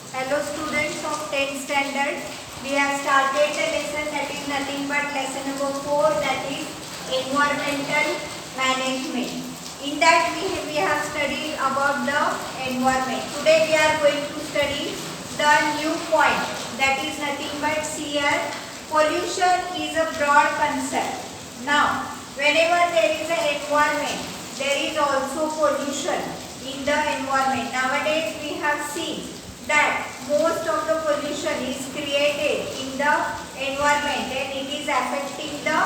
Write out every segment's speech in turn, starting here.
Hello students of 10th standard. We have started the lesson that is nothing but lesson number 4, that is environmental management. In that we have studied about the environment. Today we are going to study the new point, that is nothing but here pollution is a broad concept. Now whenever there is an environment, there is also pollution in the environment. Nowadays we have seen that most of the pollution is created in the environment and it is affecting the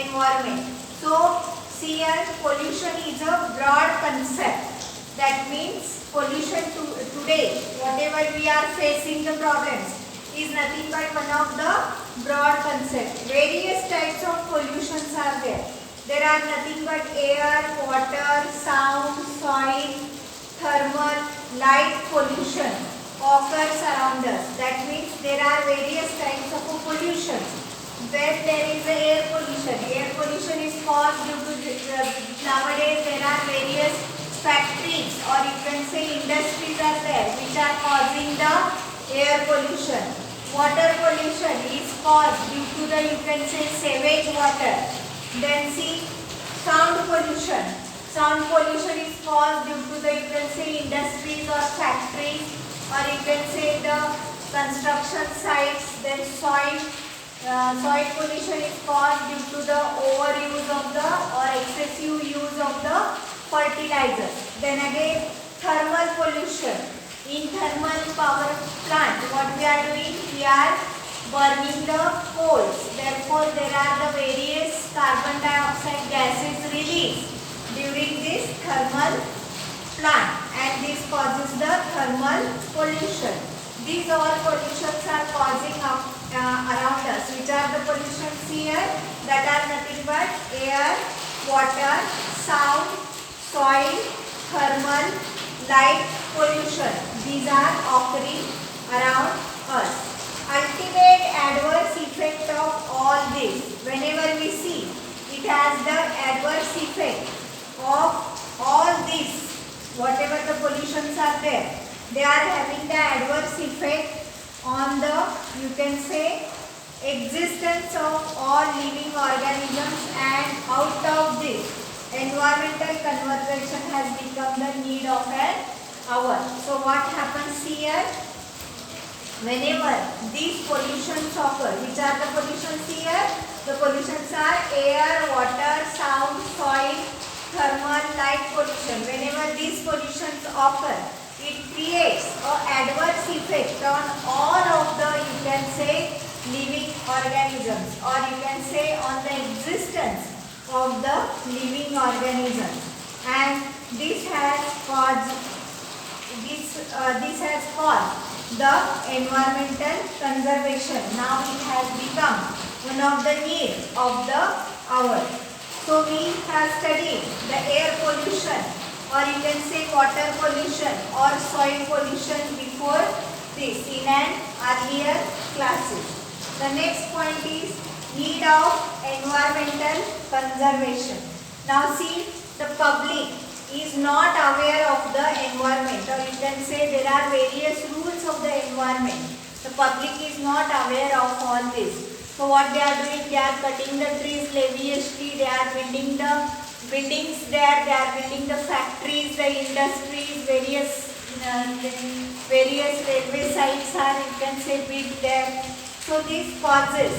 environment. So here pollution is a broad concept. That means pollution today, whatever we are facing the problems, is nothing but one of the broad concepts. Various types of pollutions are there. There are nothing but air, water, sound, soil, thermal, light pollution occurs around us. That means there are various types of pollution. When there is air pollution is caused due to nowadays there are various factories, or you can say industries are there which are causing the air pollution. Water pollution is caused due to the, you can say, sewage water. Then see sound pollution. Sound pollution is caused due to the, you can say, industries or factories, or you can say the construction sites. Then soil pollution is caused due to the overuse of the or excessive use of the fertilizers. Then again thermal pollution. In thermal power plant, what we are doing? We are burning the coals. Therefore there are the various carbon dioxide gases released during this thermal plant, and this causes the thermal pollution. These all pollutions are causing around us. Which are the pollutions here? That are nothing but air, water, sound, soil, thermal, light pollution. These are occurring around us. Ultimate adverse effect of all this, whenever we see, it has the adverse effect of all this. Whatever the pollutions are there, they are having the adverse effect on the, you can say, existence of all living organisms, and out of this environmental conservation has become the need of an hour. So what happens here? Whenever these pollutions occur, which are the pollutions here? The pollutions are air, water, sound, soil, thermal, light pollution. Whenever these pollutions occur, it creates an adverse effect on all of the, you can say, living organisms, or you can say on the existence of the living organisms. And this has caused the environmental conservation. Now it has become one of the needs of the hour. So we have studied the air pollution, or you can say water pollution or soil pollution before this in an earlier classes. The next point is need of environmental conservation. Now see, the public is not aware of the environment, or you can say there are various rules of the environment. The public is not aware of all this. So what they are doing? They are cutting the trees lavishly, they are building the buildings there, they are building the factories, the industries, various railway sites are, you can say, built there. So this causes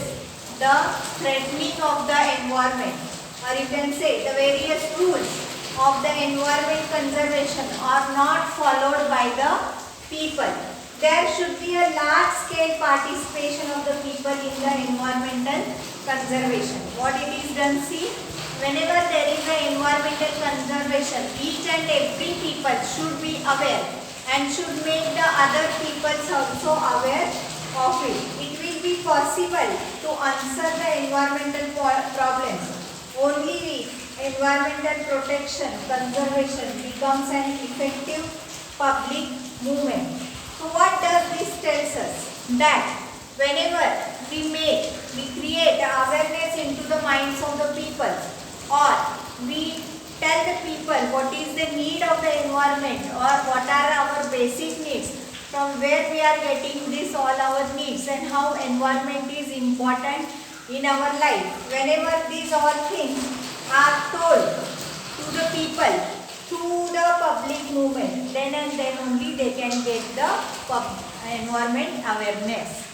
the threatening of the environment, or you can say the various rules of the environment conservation are not followed by the people. There should be a large scale participation of the people in the environmental conservation. What it is done? See, whenever there is an environmental conservation, each and every people should be aware and should make the other people also aware of it. It will be possible to answer the environmental problems only if environmental protection, conservation becomes an effective public movement. So what does this tells us? That whenever we create awareness into the minds of the people, or we tell the people what is the need of the environment or what are our basic needs, from where we are getting this all our needs and how environment is important in our life. Whenever these all things are told to the people through the public movement, then and then only they can get the environment awareness.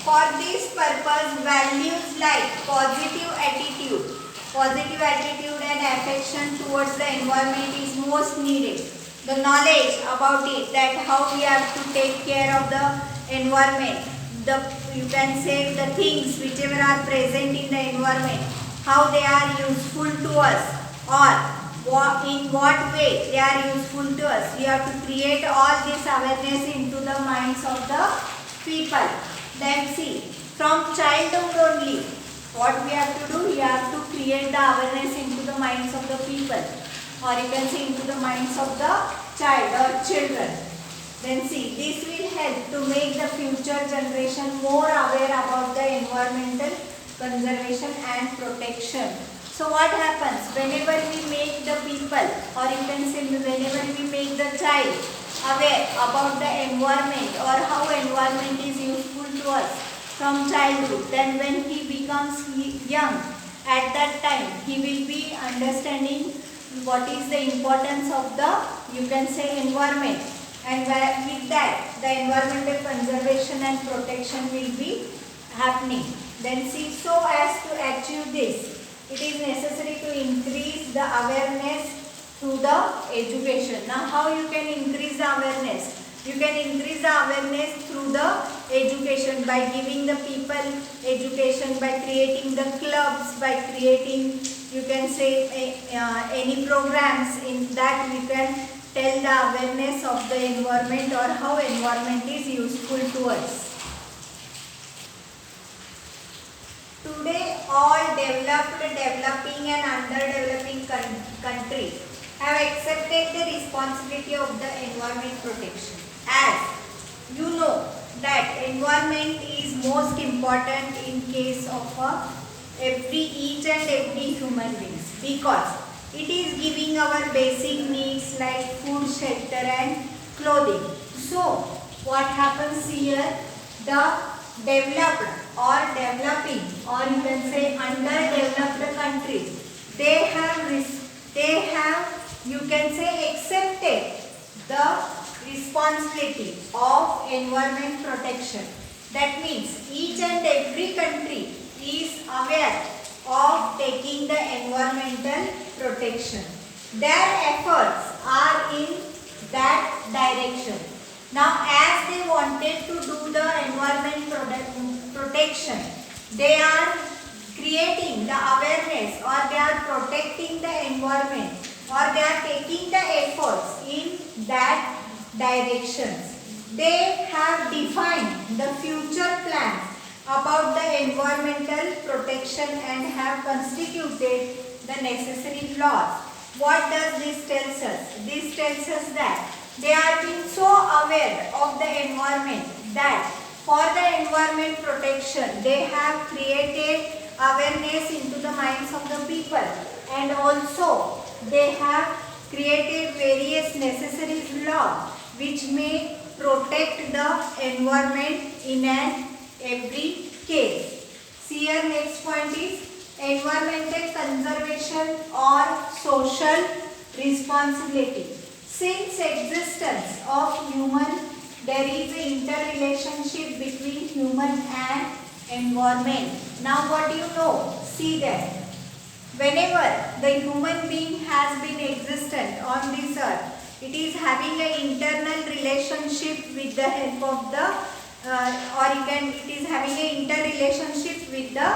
For this purpose, values like positive attitude and affection towards the environment is most needed. The knowledge about it, that how we have to take care of the environment, you can say the things whichever are present in the environment, how they are useful to us or in what way they are useful to us. We have to create all this awareness into the minds of the people. Then see, from childhood only, what we have to do, we have to create the awareness into the minds of the people, or you can say into the minds of the child or children. Then see, this will help to make the future generation more aware about the environmental conservation and protection. So what happens, whenever we make the people, or you can say whenever we make the child aware about the environment or how environment is useful to us from childhood, then when he becomes young, at that time he will be understanding what is the importance of the, you can say, environment, and with that the environmental conservation and protection will be happening. Then see, so as to achieve this, it is necessary to increase the awareness through the education. Now how you can increase the awareness? You can increase the awareness through the education by giving the people education, by creating the clubs, by creating, you can say, any programs in that we can tell the awareness of the environment or how environment is useful to us. Today all developed, developing and underdeveloping countries have accepted the responsibility of the environment protection. As you know that environment is most important in case of each and every human beings, because it is giving our basic needs like food, shelter and clothing. So what happens here, the developed or developing, or you can say underdeveloped countries, they have you can say accepted the responsibility of environment protection. That means each and every country is aware of taking the environmental protection. Their efforts are in that direction. Now as they wanted to do the environment protection, they are creating the awareness, or they are protecting the environment, or they are taking the efforts in that directions. They have defined the future plans about the environmental protection and have constituted the necessary laws. What does this tell us? This tells us that they are being so aware of the environment that for the environment protection they have created awareness into the minds of the people, and also they have created various necessary laws which may protect the environment in every case. See here, next point is environmental conservation or social responsibility. Since existence of human, there is an interrelationship between human and environment. Now what do you know? See that whenever the human being has been existent on this earth, it is having an internal relationship with the help of the it is having an interrelationship with the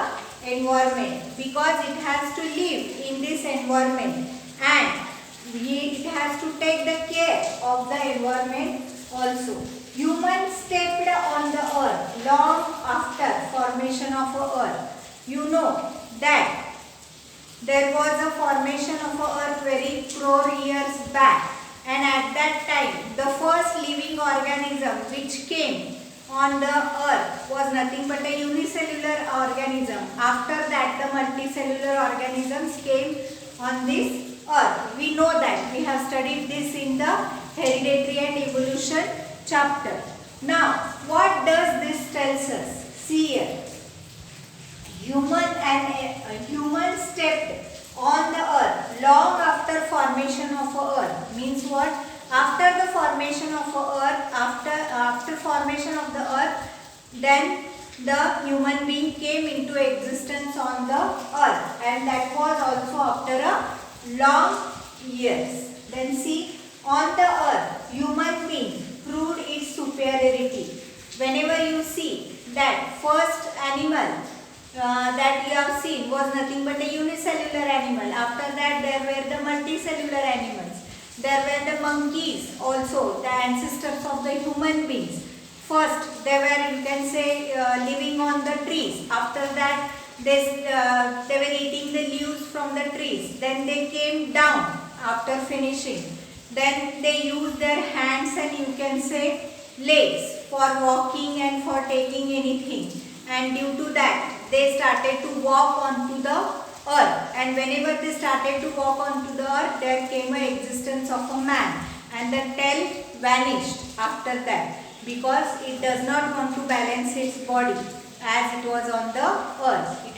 environment, because it has to live in this environment and it has to take the care of the environment also. Humans stepped on the earth long after formation of a earth. You know that there was a formation of a earth very crore years back, and at that time the first living organism which came on the earth was nothing but a unicellular organism. After that the multicellular organisms came on this earth. We know that, we have studied this in the hereditary and evolution chapter. Now, what does this tells us? See here. Human stepped on the earth long after formation of a earth. Means what? After the formation of a earth, after formation of the earth, then the human being came into existence on the earth, and that was also after a long years. Then see, on the earth, human being proved its superiority. Whenever you see that first animal that you have seen was nothing but a unicellular animal. After that, there were the multicellular animals. There were the monkeys also, the ancestors of the human beings. First, they were, you can say, living on the trees. After that, they were eating the leaves from the trees. Then they came down after finishing. Then they used their hands and, you can say, legs for walking and for taking anything. And due to that, they started to walk onto the earth. And whenever they started to walk onto the earth, there came an existence of a man. And the tail vanished after that, because it does not want to balance its body as it was on the earth. It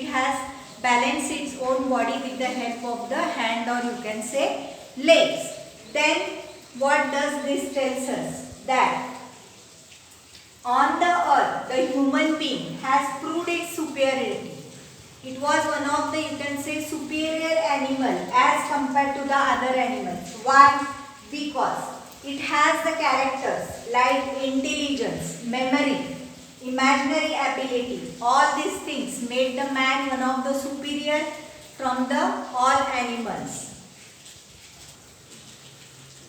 has balanced its own body with the help of the hand, or you can say legs. Then what does this tells us? That on the earth, the human being has proved its superiority. It was one of the, you can say, superior animal as compared to the other animals. Why? Because it has the characters like intelligence, memory, imaginary ability. All these things made the man one of the superior from the all animals.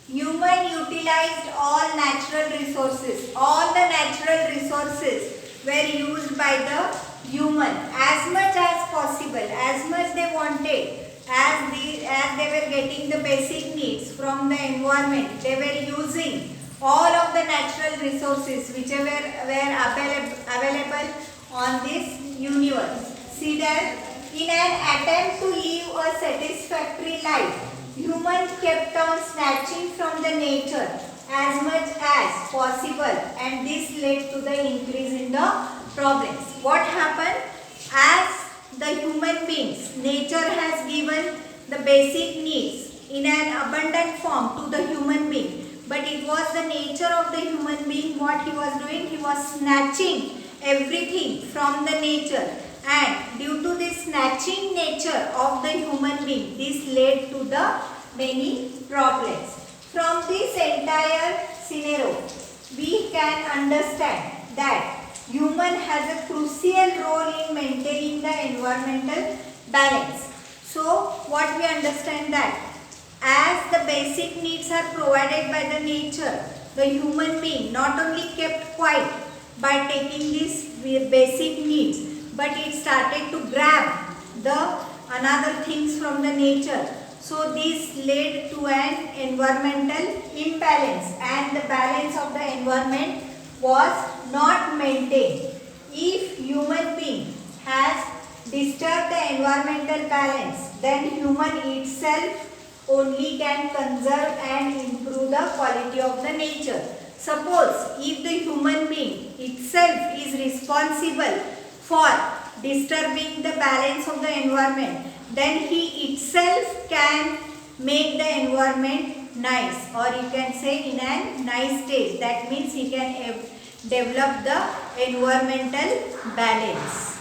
Human utilized all natural resources. All the natural resources were used by the human as much as possible, as much they wanted. As they were getting the basic needs from the environment, they were using all of the natural resources whichever were available on this universe. See that in an attempt to live a satisfactory life, humans kept on snatching from the nature as much as possible, and this led to the increase in the problems. What happened? As the human beings, nature has given the basic needs in an abundant form to the human being, but it was the nature of the human being, what he was doing, he was snatching everything from the nature, and due to this snatching nature of the human being, this led to the many problems. From this entire scenario, we can understand that human has a crucial role in maintaining the environmental balance. So, what we understand that as the basic needs are provided by the nature, the human being not only kept quiet by taking these basic needs, but it started to grab the another things from the nature. So this led to an environmental imbalance, and the balance of the environment was not maintained. If human being has disturbed the environmental balance, then human itself only can conserve and improve the quality of the nature. Suppose if the human being itself is responsible for disturbing the balance of the environment, then he itself can make the environment nice, or you can say in a nice state. That means he can develop the environmental balance.